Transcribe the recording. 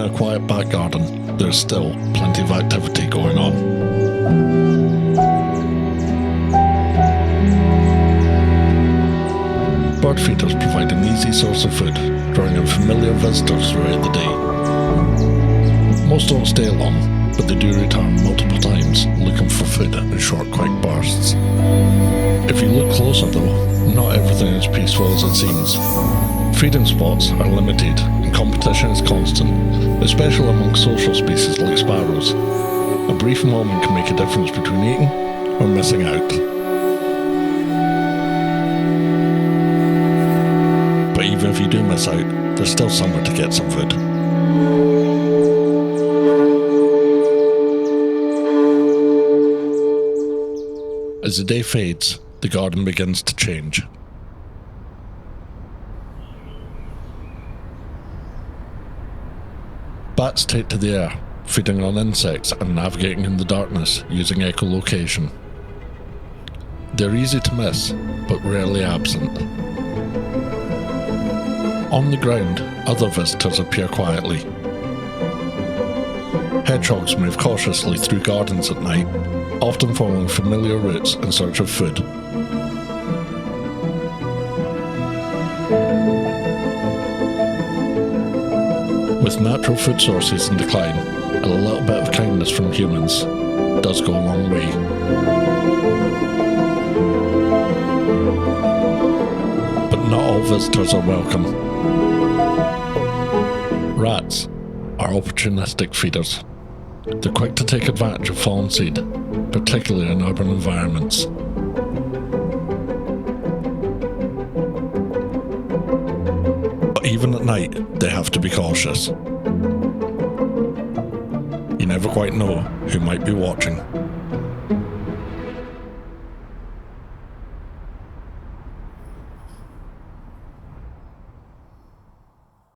in a quiet back garden, there's still plenty of activity going on. Bird feeders provide an easy source of food, drawing in familiar visitors throughout the day. Most don't stay long, but they do return multiple times, looking for food in short, quick bursts. If you look closer though, not everything is peaceful as it seems. Feeding spots are limited and competition is constant, especially among social species like sparrows. A brief moment can make a difference between eating or missing out. But even if you do miss out, there's still somewhere to get some food. As the day fades, the garden begins to change. Bats take to the air, feeding on insects and navigating in the darkness using echolocation. They're easy to miss, but rarely absent. On the ground, other visitors appear quietly. Hedgehogs move cautiously through gardens at night, often following familiar routes in search of food. With natural food sources in decline, a little bit of kindness from humans does go a long way. But not all visitors are welcome. Rats are opportunistic feeders. They're quick to take advantage of fallen seed, particularly in urban environments. But even at night, they have to be cautious. You never quite know who might be watching.